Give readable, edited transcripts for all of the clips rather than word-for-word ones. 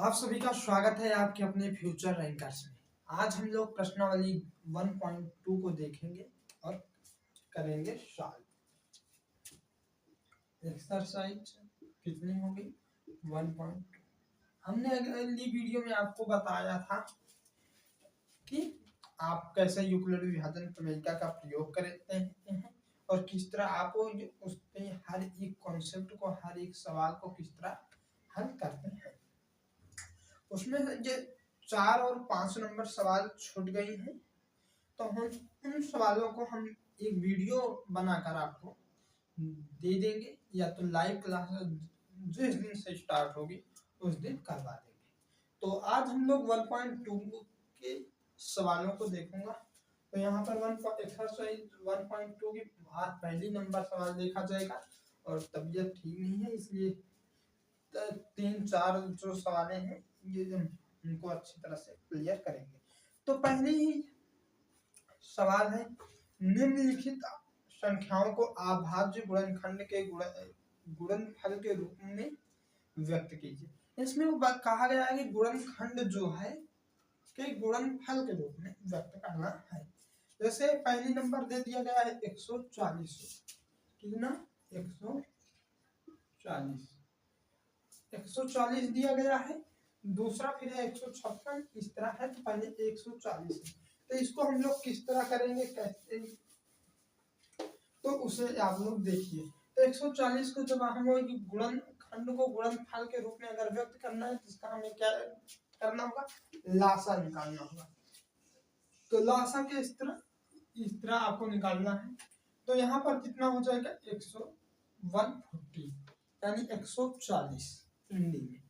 आप सभी का स्वागत है आपके अपने फ्यूचर रैंकर्स में। आज हम लोग प्रश्नावली 1.2 को देखेंगे और करेंगे सॉल्व। एक्सरसाइज कितनी होगी 1.2। हमने अगली वीडियो में आपको बताया था कि आप कैसे यूक्लिड विभाजन प्रमेयिका का प्रयोग करते हैं और किस तरह आप उसमें हर एक कॉन्सेप्ट को, हर एक सवाल को किस तरह हल करते हैं। उसमें ये 4 और 5 नंबर सवाल छूट गए हैं, तो हम उन सवालों को हम एक वीडियो बनाकर आपको दे देंगे, या तो लाइव क्लास जिस दिन से स्टार्ट होगी उस दिन करवा देंगे। तो आज हम लोग 1.2 के सवालों को देखूंगा। तो यहाँ पर एक्सरसाइज 1.2 की आज पहली नंबर सवाल देखा जाएगा और तबीयत ठीक नहीं है, इसलिए 3-4 जो सवाल हैं ये इनको अच्छी तरह से क्लियर करेंगे। तो पहले ही सवाल है, निम्नलिखित संख्याओं को अभाज्य गुणनखंड के गुणनफल के रूप में व्यक्त कीजिए। इसमें वो कहा गया है कि गुणनखंड जो है के गुणनफल के रूप में व्यक्त करना है। जैसे पहली नंबर दे दिया गया है 140। कितना 140 दिया गया है। दूसरा फिर है 156, इस तरह है। तो पहले 140 है, तो इसको हम लोग किस तरह करेंगे कहते हैं, तो उसे आप लोग देखिए। तो 140 को जब हम गुणनखंड को गुणनफल के रूप में अगर व्यक्त करना है तो इसका हमें क्या करना होगा, लासा निकालना होगा। तो लासा के इस तरह आपको निकालना है। तो यहाँ पर कितना हो जाएगा 140 यानी 140 हिंदी में।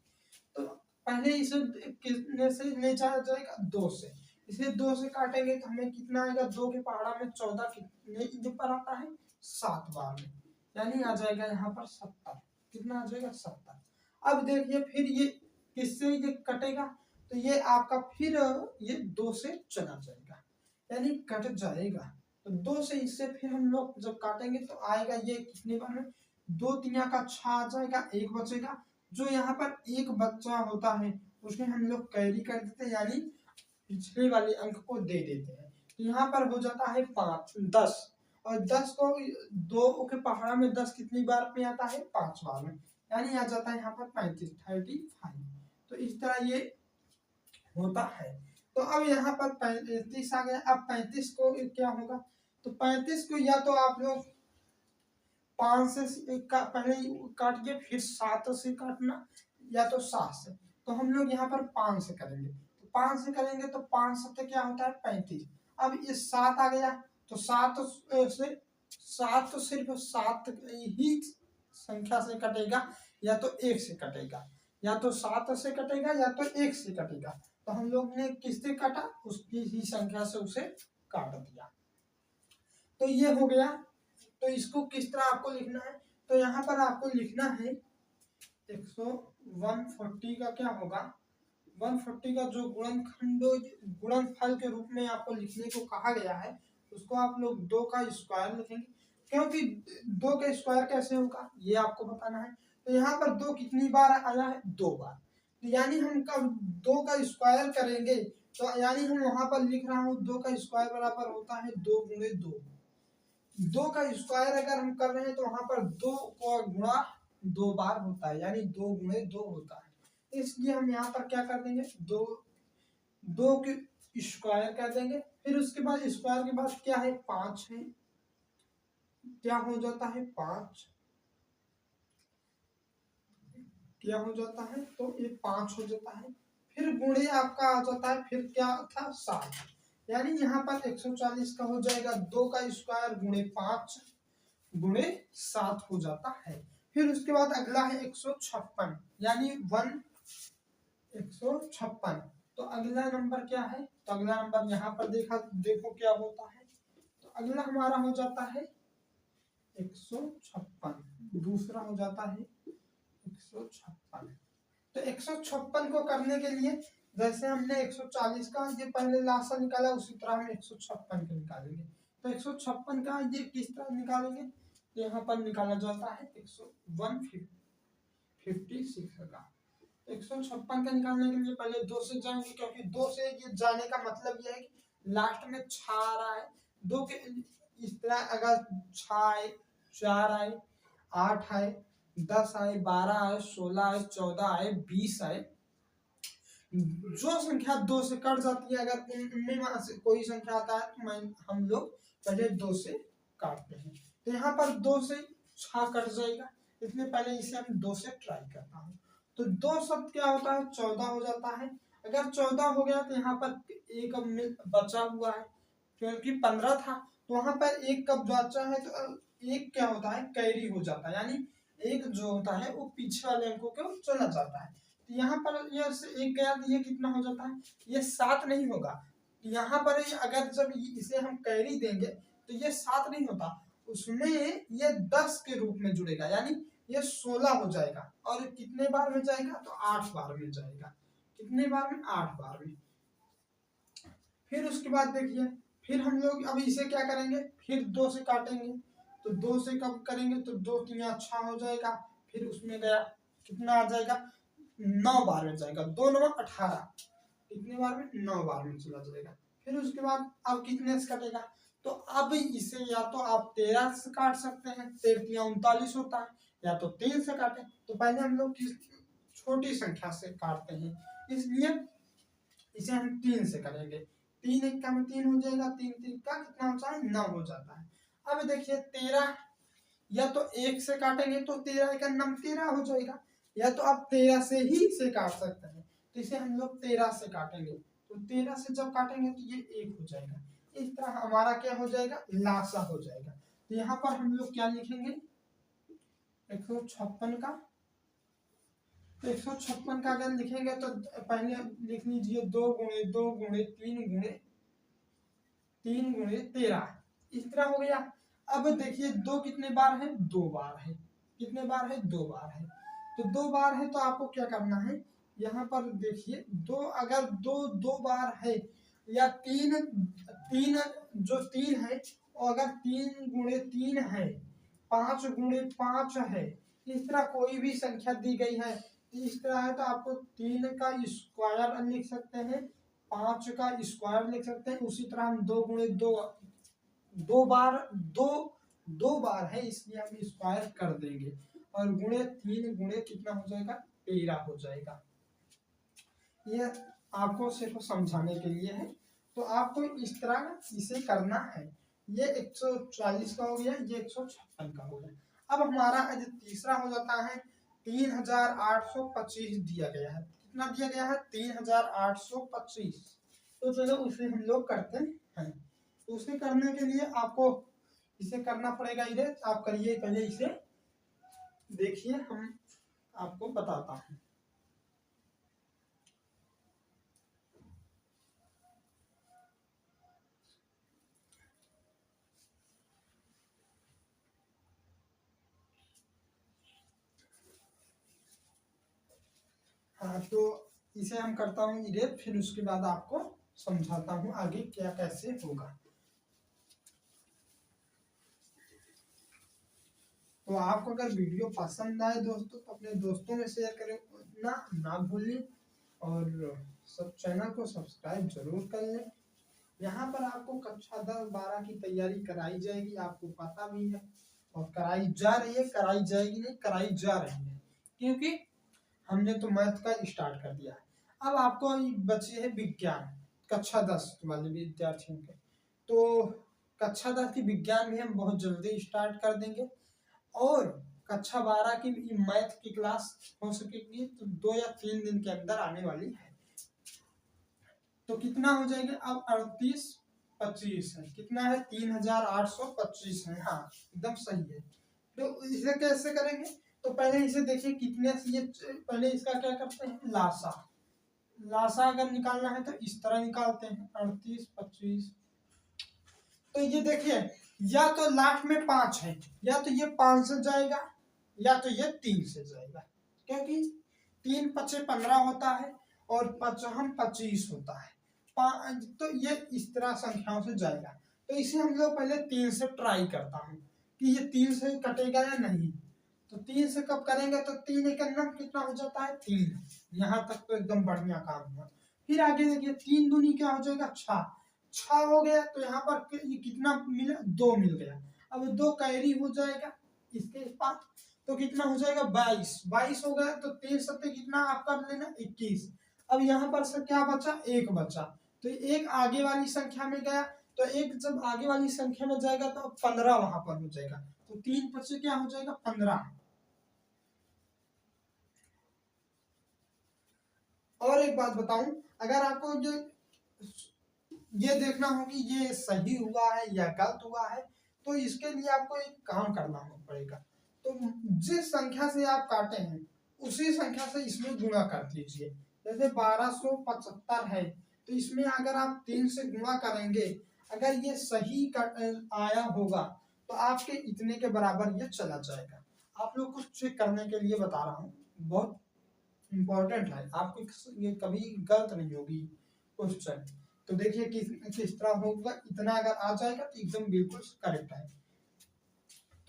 तो पहले इसे कितने से ले जाया जाएगा, 2 से। इसे 2 से काटेंगे तो हमें कितना आएगा, 2 के पहाड़ा में 14 कितने पर आता है, 7 बार में, यानी आ जाएगा यहाँ पर 70। कितना आ जाएगा 70। अब देखिए फिर ये किससे ये कटेगा, तो ये आपका फिर ये 2 से चला जाएगा यानी कट जाएगा। तो 2 से इससे फिर हम लोग जब काटेंगे तो आएगा ये कितने बार में, 2 तिया का 6 आ जाएगा, 1 बचेगा। जो यहाँ पर एक बच्चा होता है उसमें हम लोग कैरी कर देते हैं, यानी पिछले वाले अंक को दे देते हैं। तो यहाँ पर हो जाता है 5 10, और 10 को 2 के पहाड़ा में 10 कितनी बार में आता है, 5 बार में, यानी आ जाता है यहाँ पर 35। तो इस तरह ये होता है। तो अब यहाँ पर 35 आ गया। अब 35 को क्या होगा, तो 35 को या तो आप लोग 5 से पहले काटिए, फिर 7 से काटना, या तो 7 से। तो हम लोग यहाँ पर 5 से करेंगे। तो 5 से करेंगे तो 5 से क्या होता है 35। अब ये 7 आ गया, तो 7 से 7 तो सिर्फ 7 ही संख्या से कटेगा, या तो 1 से कटेगा, या तो 7 से कटेगा या तो 1 से कटेगा। तो हम लोग ने किससे काटा, उसकी ही संख्या से उसे काट दिया। तो ये हो गया। तो इसको किस तरह आपको लिखना है, तो यहाँ पर आपको लिखना है 140 का क्या होगा, 140 का जो गुणनफल के रूप में आपको लिखने को कहा गया है उसको आप लोग 2 का स्क्वायर लिखेंगे, क्योंकि 2 का स्क्वायर कैसे होगा ये आपको बताना है। तो यहाँ पर 2 कितनी बार आया है, 2 बार। तो यानी हम कब 2 का स्क्वायर करेंगे, तो यानी हम वहां पर लिख रहा हूँ 2 का स्क्वायर बराबर होता है 2 गुणे 2। 2 का स्क्वायर अगर हम कर रहे हैं तो वहां पर 2 को गुणा 2 बार होता है, यानी 2 गुणे 2 होता है। इसलिए हम यहाँ पर क्या कर देंगे, 2 के स्क्वायर कर देंगे। फिर उसके बाद स्क्वायर के बाद क्या है, 5 है, क्या हो जाता है 5, क्या हो जाता है, तो ये 5 हो जाता है। फिर गुणे आपका आ जाता है, फिर क्या था 7, यानी यहाँ पर 140 का हो जाएगा 2 का स्क्वायर गुणे 5 गुणे 7 हो जाता है। फिर उसके बाद अगला है 156, यानी 156। तो अगला नंबर क्या है, तो अगला नंबर यहाँ पर देखो क्या होता है। तो अगला हमारा हो जाता है 156, दूसरा हो जाता है 156। तो 156 को करने के लिए जैसे हमने 140 का ये पहले लासा निकाला, उसी तरह हम 156 का निकालेंगे। तो 156 का ये किस तरह निकालेंगे, यहाँ पर निकाला जाता है 156 का। 156 का निकालने के लिए पहले 2 से जाएंगे, क्योंकि 2 से ये जाने का मतलब ये है कि लास्ट में 6 आ रहा है। 2 के इस तरह अगर 6 आए, 4 आए, 8 आए, 10 आए, 12 आए, 16 आए, 14 आए, 20 आए, जो संख्या 2 से कट जाती है, अगर उनमें से कोई संख्या आता है तो हम लोग पहले 2 से काटते हैं। तो यहाँ पर 2 से 6 कट जाएगा, इसलिए पहले इसे हम 2 से ट्राई करता हूँ। तो 2 शब्द क्या होता है, 14 हो जाता है। अगर 14 हो गया तो यहाँ पर एक बचा हुआ है, क्योंकि 15 था तो वहां पर एक कब बचा है तो एक क्या होता है, कैरी हो जाता है, यानी एक जो होता है वो पीछे वाले अंकों को चला जाता है। तो यहाँ पर ये एक गया तो ये कितना हो जाता है, ये 7 नहीं होगा। यहाँ पर अगर जब इसे हम कैरी देंगे तो ये 7 नहीं होता, उसमें ये 10 के रूप में जुड़ेगा, यानी ये 16 हो जाएगा। और कितने बार में जाएगा तो 8 बार में जाएगा। कितने बार में, 8 बार में। फिर उसके बाद देखिए, फिर हम लोग अब इसे क्या करेंगे, फिर 2 से काटेंगे। तो 2 से कब करेंगे तो 2 3 अच्छा हो जाएगा। फिर उसमें गया कितना आ जाएगा, 9 बार में जाएगा। 2 9 18, कितने बार में, 9 बार में चला जाएगा। फिर उसके बाद अब कितने से कटेगा, तो अब इसे या तो आप 13 से काट सकते हैं, 13 39 होता है, या तो 3 से काटें। तो पहले हम लोग किस छोटी संख्या से काटते हैं, इसलिए इसे हम 3 से करेंगे। 3 1 का में 3 हो जाएगा, 3 3 का कितना होता है, 9 हो जाता है। अब देखिए 13, या तो 1 से काटेंगे तो 13 का 9 13 हो जाएगा, या तो आप 13 से ही से काट सकते हैं। तो इसे हम लोग 13 से काटेंगे, तो 13 से जब काटेंगे तो ये 1 हो जाएगा। इस तरह हमारा क्या हो जाएगा, लासा हो जाएगा। तो यहाँ पर हम लोग क्या लिखेंगे, 156 का, 156 का अगर लिखेंगे तो पहले लिख लीजिए 2 गुणे 2 गुणे 3 गुणे 3 गुणे 13, इस तरह हो गया। अब देखिए 2 कितने बार है, 2 बार है। कितने बार है, 2 बार है। तो 2 बार है तो आपको क्या करना है, यहाँ पर देखिए 2, अगर 2 2 बार है, या 3 3 जो 3 है, और अगर 3 गुणे 3 है, 5 गुणे 5 है, इस तरह कोई भी संख्या दी गई है, इस तरह है तो आपको 3 का स्क्वायर लिख सकते हैं, 5 का स्क्वायर लिख सकते हैं। उसी तरह हम 2 गुणे 2, 2 बार 2 2 बार है, इसलिए हम स्क्वायर कर देंगे, और गुणे 3 गुणे कितना हो जाएगा, 13 हो जाएगा। ये आपको सिर्फ समझाने के लिए है। तो आपको इस तरह इसे करना है। ये 140 का हो गया, ये 156 का हो गया। अब हमारा आज तीसरा हो जाता है 3825 दिया गया है। कितना दिया गया है, 3825। तो चलो उसे हम लोग करते हैं। तो उसे करने के लिए आपको इसे करना पड़ेगा, इधर आप करिए पहले इसे, देखिए हम आपको बताता हूँ। हाँ, तो इसे हम करता हूँ इरेज, फिर उसके बाद आपको समझाता हूँ आगे क्या कैसे होगा। तो आपको अगर वीडियो पसंद आए दोस्तों तो अपने दोस्तों में शेयर करें ना भूलिए, और सब चैनल को सब्सक्राइब जरूर कर लें। यहाँ पर आपको कक्षा 10-12 की तैयारी कराई जाएगी, आपको पता भी है, और कराई जा रही है, कराई जाएगी नहीं, कराई जा रही है, क्योंकि हमने तो मैथ का स्टार्ट कर दिया है। अब आपको बचे है विज्ञान, कक्षा 10 वाले विद्यार्थियों के। तो कक्षा 10 की विज्ञान भी हम बहुत जल्दी स्टार्ट कर देंगे, और कक्षा 12 की मैथ की क्लास हो सकेगी तो 2 या 3 दिन के अंदर आने वाली है। तो कितना हो जाएगा, अब 3825 है, कितना है, 3825 है। हाँ एकदम सही है। तो इसे कैसे करेंगे, तो पहले इसे देखिए कितने से, ये पहले इसका क्या करते हैं, लासा। लासा अगर निकालना है तो इस तरह निकालते हैं, 3825। तो ये देखिए, या तो लास्ट में 5 है, या तो ये 5 से जाएगा, या तो ये 3 से जाएगा, क्योंकि 3 5 15 होता है, और 5 25 होता है। तो ये इस तरह संख्याओं से जाएगा। तो इसे हम लोग पहले 3 से ट्राई करता हूँ कि ये 3 से कटेगा या नहीं। तो 3 से कब करेंगे तो 3 एक नम कितना हो जाता है 3। यहाँ तक तो एकदम बढ़िया काम हुआ। फिर आगे देखिए 3 दूनी क्या हो जाएगा 6, 6 हो गया तो यहाँ पर ये कितना मिला 2 मिल गया। अब 2 कैरी हो जाएगा इसके पास, तो कितना हो जाएगा 22, 22 हो गया। तो 3 सत्ते कितना आप कर लेना 21। अब यहाँ पर से क्या बचा 1 बचा, तो 1 आगे वाली संख्या में गया, तो 1 जब आगे वाली संख्या में जाएगा तो 15 वहां पर हो जाएगा, तो 3 बचे क्या हो जाएगा 15। और एक बात बताऊं, अगर आपको ये देखना हो कि ये सही हुआ है या गलत हुआ है, तो इसके लिए आपको एक काम करना पड़ेगा। तो जिस संख्या से आप काटे हैं उसी संख्या से इसमें गुणा कर दीजिए। जैसे 1275 है, तो इसमें अगर आप 3 से गुणा करेंगे, अगर ये सही आया होगा तो आपके इतने के बराबर ये चला जाएगा। आप लोग को चेक करने के लिए बता रहा हूँ, बहुत इम्पोर्टेंट है, आपको ये कभी गलत नहीं होगी क्वेश्चन। तो देखिए किस तरह होगा, इतना अगर आ जाएगा तो एकदम बिल्कुल करेक्ट है।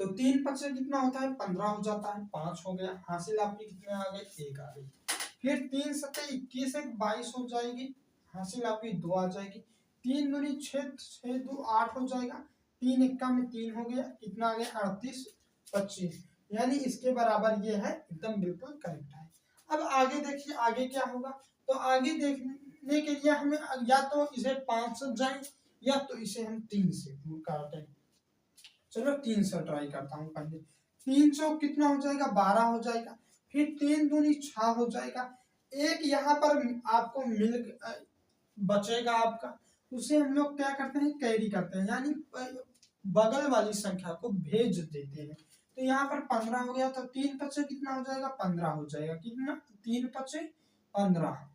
तो 3 5 से कितना होता है 15 हो जाता है, 5 हो गया, हासिल आपकी कितने आ गए 1 आ गई। फिर 3 सत्ते 21 1 22 हो जाएगी, हासिल आपकी 2 आ जाएगी। 3 दूनी 6 6 2 8 हो जाएगा, 3 इक्का में 3 हो गया, कितना आ गया 38 25, यानी इसके बराबर ये है, एकदम बिल्कुल करेक्ट है। अब आगे देखिए आगे क्या होगा, तो आगे देखने के लिए हमें या तो इसे 5 से जाए या तो इसे हम 3 से काटें। चलो 3 से ट्राई करता हूँ पहले। 3 सौ कितना हो जाएगा 12 हो जाएगा, फिर 3 दूनी 6 हो जाएगा, एक यहाँ पर आपको बचेगा आपका, उसे हम लोग क्या करते हैं कैरी करते हैं, यानी बगल वाली संख्या को भेज देते हैं। तो यहाँ पर 15 हो गया, तो 3 पचे कितना हो जाएगा 15 हो जाएगा, कितना 3 पचे 15,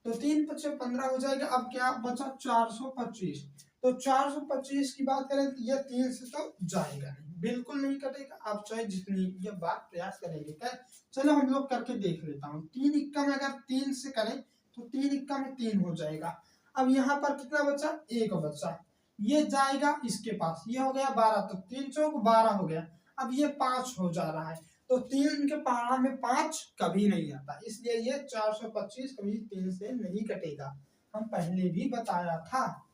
तो 3 पचे 15 हो जाएगा। अब क्या बचा 425, तो 425 की बात करें तो यह 3 से तो जाएगा नहीं, बिल्कुल नहीं कटेगा, आप चाहे जितनी ये बात प्रयास करेंगे क्या। चलो हम लोग करके देख लेता हूँ। 3 इक्का में अगर 3 से करें तो 3 इक्का में 3 हो जाएगा। अब यहाँ पर कितना बचा 1 बचा, ये जाएगा इसके पास, ये हो गया 12, तो 3 चौक 12 हो गया। अब ये 5 हो जा रहा है, तो 3 के पहाड़ा में 5 कभी नहीं आता, इसलिए ये 425 कभी 3 से नहीं कटेगा, हम पहले भी बताया था।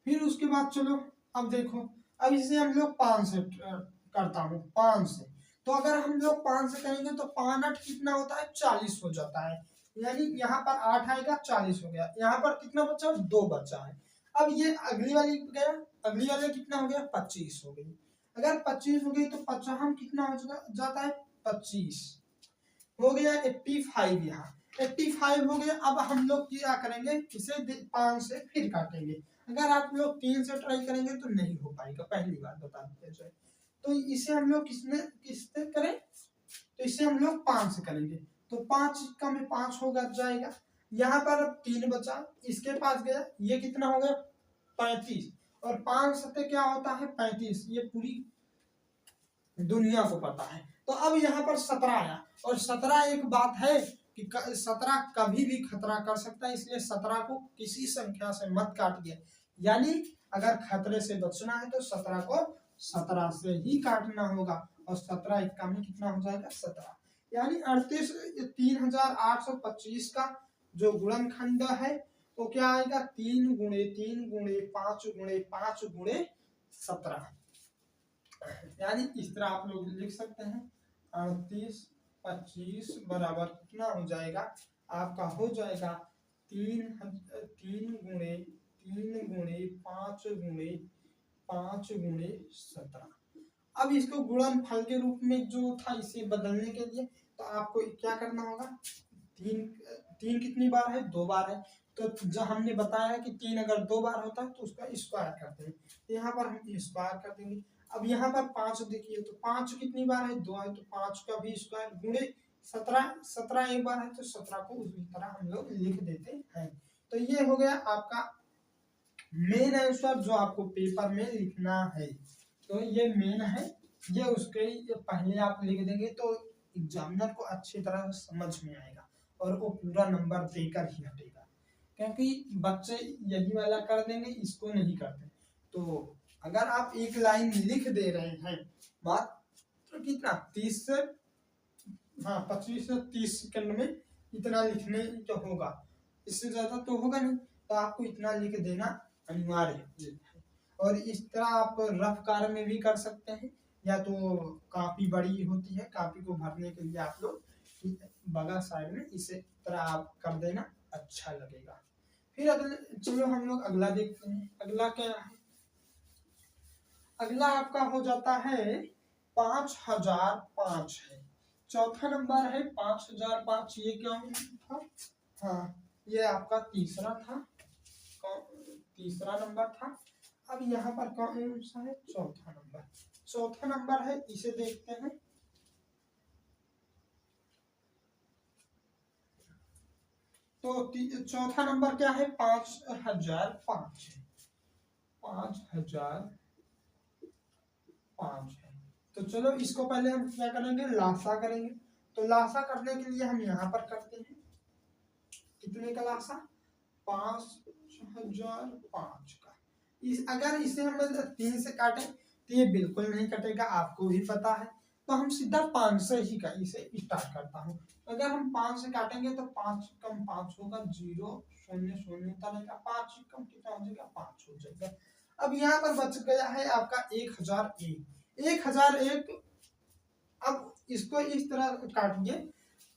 फिर उसके बाद चलो अब देखो, अब इसे हम लोग 5 से करता हूँ, 5 से, तो अगर हम लोग 5 से करेंगे तो 5 8 कितना होता है 40 हो जाता है, यानी यहाँ पर 8 आएगा 40 हो गया। यहाँ पर कितना बचा 2 बचा है। अब ये अगली वाली गया, अगली वाले कितना हो गया 25 हो गई। अगर 25 हो गई तो 50 कितना हो जाता है 25 हो गया, 85 यहाँ 85 हो गया। अब हम लोग क्या करेंगे, इसे 5 से फिर काटेंगे। अगर आप लोग 3 से ट्राई करेंगे तो नहीं हो पाएगा, पहली बार बता देते हैं। तो इसे हम लोग किससे करें, तो इसे हम लोग 5 से करेंगे, तो 5 का में 5 होगा जाएगा। यहाँ पर 3 बचा, इसके पास गया, ये कितना हो गया 35, और 5 सत्ते क्या होता है 35, ये पूरी दुनिया को पता है। तो अब यहाँ पर 17 आया, और 17 एक बात है कि 17 कभी भी खतरा कर सकता है, इसलिए 17 को किसी संख्या से मत काटिए, यानी अगर खतरे से बचना है तो 17 को 17 से ही काटना होगा, और 17 इक्का में कितना हो जाएगा 17, यानी 38,3825 का जो गुणनखंड है वो क्या आएगा 3 गुणे 3 गुणे 5 गुणे 5 गुणे 17, यानी इस तरह आप लोग लिख सकते हैं। 38 25 बराबर कितना हो जाएगा आपका, हो जाएगा 3 गुणे 5 गुणे 5 गुणे 17। अब इसको गुणनफल के रूप में जो था इसे बदलने के लिए तो आपको क्या करना होगा, 3 कितनी बार है 2 बार है, तो जब हमने बताया कि 3 अगर 2 बार होता है तो उसका स्क्वायर करते हैं, तो यहाँ पर हम स्क्वायर कर देंगे। अब यहाँ पर 5 देखिए, तो 5 कितनी बार है 2 है, तो 5 का भी स्क्वायर गुणे 17, 17 एक बार है तो 17 को उसी तरह हम लोग लिख देते हैं। तो ये हो गया आपका मेन आंसर जो आपको पेपर में लिखना है, तो ये मेन है, ये उसके पहले आप लिख देंगे तो एग्जामिनर को अच्छी तरह समझ में आएगा और वो पूरा नंबर देकर ही हटेगा, क्योंकि बच्चे यही वाला कर देंगे, इसको नहीं करते। तो अगर आप एक लाइन लिख दे रहे हैं बात कितना 30 से 25 से 30 सेकंड में इतना लिखने तो होगा, इससे ज्यादा तो होगा नहीं, तो आपको इतना लिख देना अनिवार्य है। और इस तरह आप रफ कार्य में भी कर सकते हैं, या तो काफी बड़ी होती है, काफी को भरने के लिए आप लोग बगल साइड में इसे तरह आप कर देना, अच्छा लगेगा। फिर अगले चलो हम लोग अगला देखते हैं। अगला क्या है? अगला आपका हो जाता है 5005 है। चौथा नंबर है 5005। ये क्या था? हाँ, ये आपका तीसरा था, तीसरा नंबर था। अब यहाँ पर कौन सा है? चौथा नंबर। चौथा नंबर है, इसे देखते हैं। तो चौथा नंबर क्या है? 5005 है। 5005 है। तो चलो इसको पहले हम क्या करेंगे? लासा करेंगे। तो लासा करने के लिए हम यहाँ पर करते हैं, कितने का लासा? 5005 का। अगर इसे हम 3 से काटें तो ये बिल्कुल नहीं कटेगा, आपको भी पता है। तो हम सीधा 5 से ही का इसे स्टार्ट करता हूँ। अगर हम 5 से काटेंगे तो 5 कम 5 होगा, 0 0 0 उतारेगा, 5 कम कितना हो जाएगा? 5 हो जाएगा। अब यहाँ पर बच गया है आपका 1001। 1001। अब इसको इस तरह काटिए,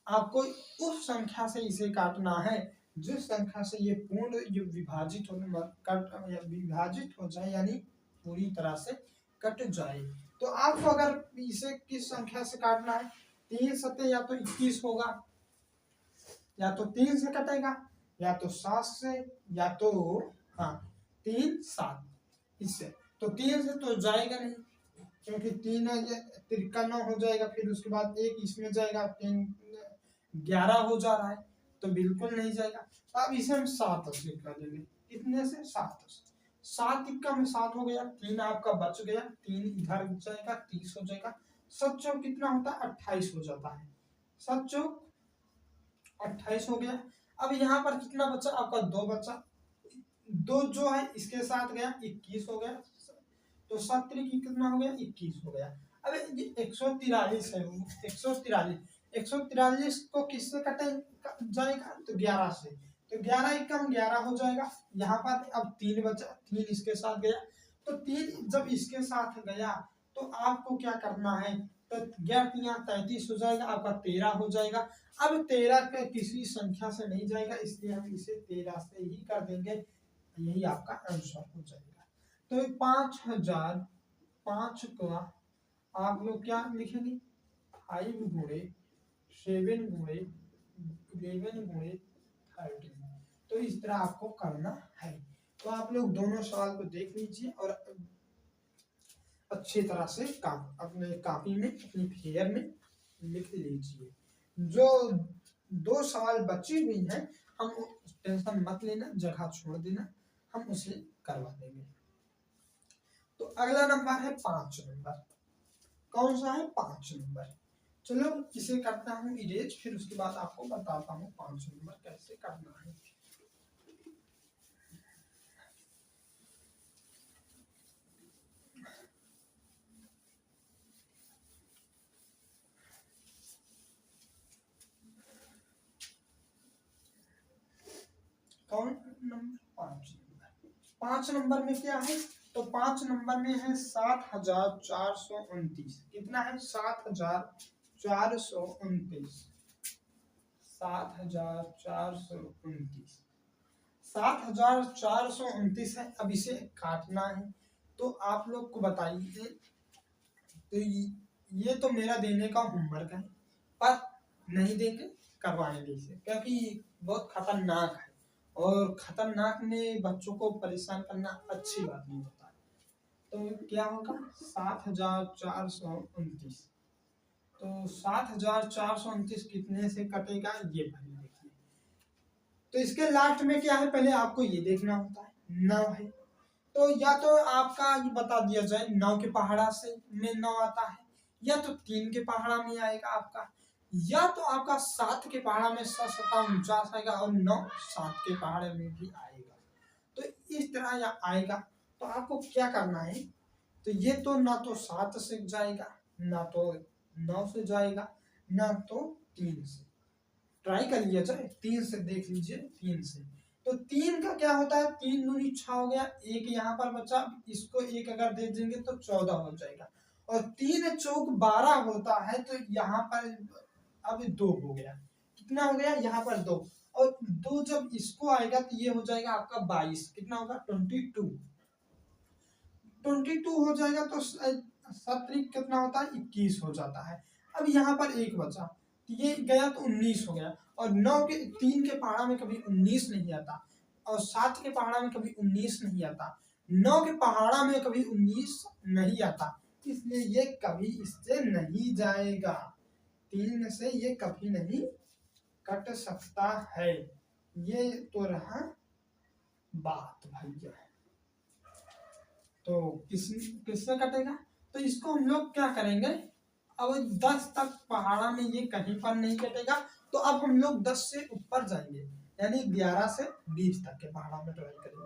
आपको उस संख्या से इसे काटना है जिस संख्या से ये पूर्ण विभाजित हो जाए, यानी पूरी तरह से कट जाए। तो आपको अगर इसे किस संख्या से काटना है? 3 सते या तो 21 होगा, या तो 3 से कटेगा, या तो 7 से, या तो 3 7 इससे। तो 3 से तो जाएगा नहीं, क्योंकि 3 तिरका 9 हो जाएगा, फिर उसके बाद 1 इसमें जाएगा, 3 11 हो जा रहा है, तो बिल्कुल नहीं जाएगा। अब इसे हम 7 से कर देंगे। कितने से? 7 से। 7 इक्का में 7 हो गया, 3 आपका बच गया, 3 इधर जाएगा, 30 हो जाएगा। 7 चौक कितना होता है? 28 हो जाता है। 7 चौक 28 हो गया। अब यहाँ पर कितना बचा? आपका 2 बचा, 2 जो है इसके साथ गया, 21 हो गया। तो 7 की कितना हो गया? 21 हो गया। अब ये 143 है, 143 को किससे कटे जाएगा? तो 11 से। तो 11 एकम 11 हो जाएगा। यहाँ पर अब 3 बचा, 3 इसके साथ गया, तो 3 जब इसके साथ गया तो आपको क्या करना है? तो 11 33 हो जाएगा, आपका 13 हो जाएगा। अब 13 का किसी संख्या से नहीं जाएगा, इसलिए हम इसे 13 से ही कर देंगे, यही आपका आंसर हो जाएगा। तो 5005 का आप लोग क्या लिखेंगे? 5 गुणे 7 गुणे 11 गुणे 13। तो इस तरह आपको करना है। तो आप लोग दोनों सवाल को देख लीजिए और अच्छी तरह से अपने कॉपी में, अपनी फेयर में लिख लीजिए। जो 2 सवाल बची हुई है, हम टेंशन मत लेना, जगह छोड़ देना, हम उसे करवा देंगे। तो अगला नंबर है 5 नंबर। कौन सा है? 5 नंबर। चलो इसे करता हूँ इरेज, फिर उसके बाद आपको बताता हूँ 5 नंबर कैसे करना है। कौन नंबर? 5 नंबर। 5 नंबर में क्या है? तो 5 नंबर में है 7429। कितना है? 7429। 7429। 7429 है। अब इसे काटना है, तो आप लोग को बताइए। तो ये तो मेरा देने का होमवर्क है, पर नहीं देंगे, करवाएंगे इसे, क्योंकि बहुत खतरनाक है और खतरनाक में बच्चों को परेशान करना अच्छी बात नहीं होता। तो क्या होगा? 7429। तो 7429 कितने से कटेगा? ये भाई देखिए। तो इसके लास्ट में क्या है? पहले आपको ये देखना होता है, 9 है। तो या तो आपका ये बता दिया जाए 9 के पहाड़ा से में 9 आता है, या तो 3 के पहाड़ा में आएगा आपका, या तो आपका 7 के पहाड़ा में 7 आएगा, और 9 7 के पहाड़े में भी आएगा। तो इस तरह या आएगा। तो आपको क्या करना है? तो ये तो ना तो 7 से जाएगा, ना तो 9 से जाएगा, ना तो 3 से। ट्राई कर लिया जाए, 3 से देख लीजिए, 3 से। तो 3 का क्या होता है, 3 दूनी 6 हो गया, एक यहाँ पर बचा, इसको एक अगर दे देंगे तो 14 हो जाएगा, और 3 चौक 12 होता है, तो यहाँ पर अब 2 हो गया, कितना हो गया यहाँ पर 2, और 2 जब इसको आएगा तो ये हो जाएगा आपका 22, कितना होगा 22 हो जाएगा, तो 7 कितना होता है 21 हो जाता है। अब यहाँ पर एक बचा, ये गया तो 19 हो गया, और 9 के 3 के पहाड़ा में कभी 19 नहीं आता, और 7 के पहाड़ा में कभी 19 नहीं आता, 9 के पहाड़ा में कभी 19 नहीं आता, इसलिए ये कभी इससे नहीं जाएगा, 3 से ये कभी नहीं कट सकता है। ये तो रहा बात भैया। तो किससे कटेगा, तो इसको हम लोग क्या करेंगे, अब 10 तक पहाड़ा में ये कहीं पर नहीं कटेगा, तो अब हम लोग 10 से ऊपर जाएंगे, यानी 11 से 20 तक के पहाड़ा में ट्राई करेंगे।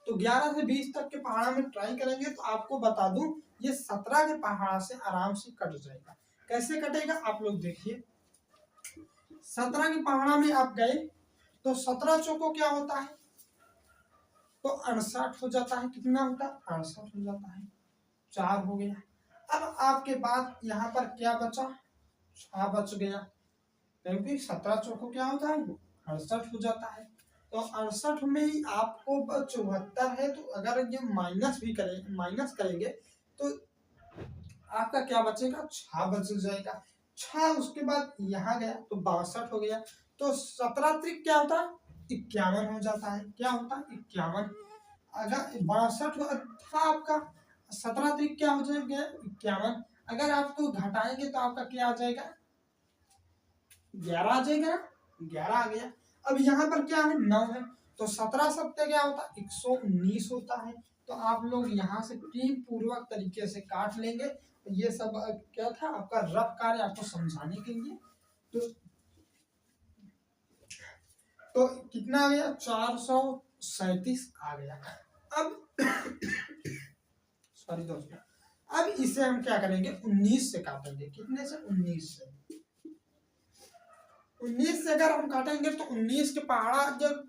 तो 11 से 20 तक के पहाड़ा में ट्राई करेंगे, तो आपको बता दूं ये 17 के पहाड़ा से आराम से कट जाएगा। कैसे कटेगा आप लोग देखिए, 17 के पहाड़ा में आप गए तो 17 चौको क्या होता है, तो 68 हो जाता है, कितना होता है 68 हो जाता है, 4 हो गया। अब आपके पास यहाँ पर क्या बचा, 6 बच गया, क्योंकि 17 चौको क्या होता है 68 हो जाता है, तो 68 में ही आपको 74 है, तो अगर ये माइनस करेंगे तो आपका क्या बचेगा 6 बच जाएगा, 6 उसके बाद यहाँ गया तो 62 हो गया, तो 17 त्रिक क्या होता है 51 हो जाता है, क्या होता है 51। अगर 62 था आपका, 17 त्रिक क्या हो जाएगा 51, अगर आपको घटाएंगे तो आपका क्या आ जाएगा 11 आ जाएगा, 11 आ गया। अब यहाँ पर क्या है 9 है, तो 17 सत्ते क्या होता है 119 होता है, तो आप लोग यहाँ से टीम पूर्वक तरीके से काट लेंगे। ये सब क्या था आपका रफ कार्य आपको समझाने के लिए। तो कितना आ गया 437 आ गया। अब सॉरी दोस्तों, अब इसे हम क्या करेंगे 19 से काटेंगे, कितने से 19 से, 19 से अगर हम काटेंगे तो 19 के पहाड़ा जब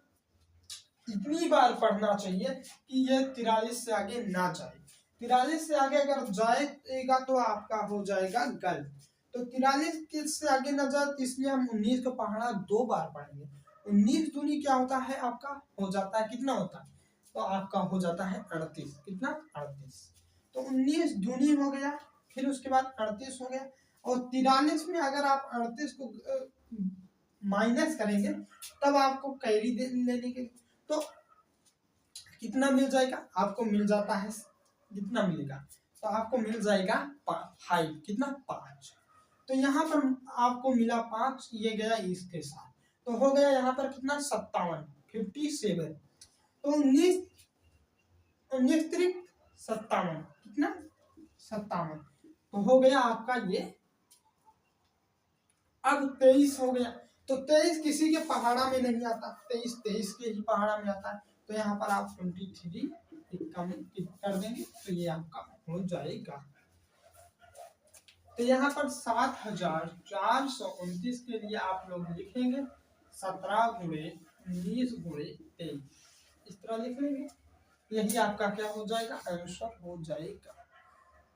इतनी बार पढ़ना चाहिए कि ये 43 से आगे ना जाए, 43 से आगे अगर जाएगा तो आपका हो जाएगा गलत, तो 43 से आगे ना जाए, इसलिए हम 19 का पहाड़ा 2 बार पढ़ेंगे। 19 दूनी क्या होता है आपका हो जाता है, कितना होता है, तो आपका हो जाता है 38, कितना 38, तो 19 दूनी हो गया, फिर उसके बाद 38 हो गया, और 43 में अगर आप 38 को माइनस करेंगे तब आपको कैरी लेने के, तो कितना मिल जाएगा आपको, मिल जाता है कितना मिलेगा, तो आपको मिल जाएगा 5, कितना 5, तो यहाँ पर आपको मिला 5, ये गया इसके साथ, तो हो गया यहाँ पर कितना 57, तो 19 त्रिक 57, कितना 57, तो हो गया आपका ये। अब 23 हो गया, तो 23 किसी के पहाड़ा में नहीं आता, 23 के ही पहाड़ा में आता है, तो यहाँ पर आप 23 कम कर देंगे तो ये आपका हो जाएगा। तो यहाँ पर 7429 के लिए आप लोग लिखेंगे 17 गुणे 19 गुणे 23, इस तरह लिख लेंगे, यही आपका क्या हो जाएगा आंसर हो जाएगा।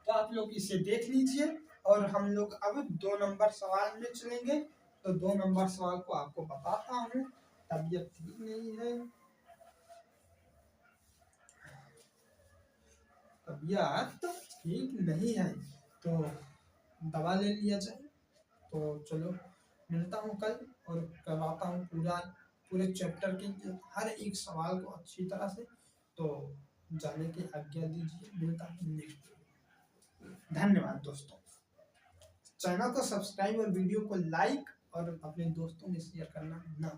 तो आप लोग इसे देख लीजिए, और हम लोग अब 2 नंबर सवाल में चलेंगे। तो 2 नंबर सवाल को आपको बताता हूँ, तबीयत ठीक नहीं है, तबीयत ठीक नहीं है तो दवा ले लिया जाए। तो चलो मिलता हूँ कल, और करवाता हूँ पूरे चैप्टर के हर एक सवाल को अच्छी तरह से, तो जाने की आज्ञा दीजिए, मिलता हूँ नेक्स्ट। धन्यवाद दोस्तों, चैनल को सब्सक्राइब और वीडियो को लाइक और अपने दोस्तों में शेयर करना ना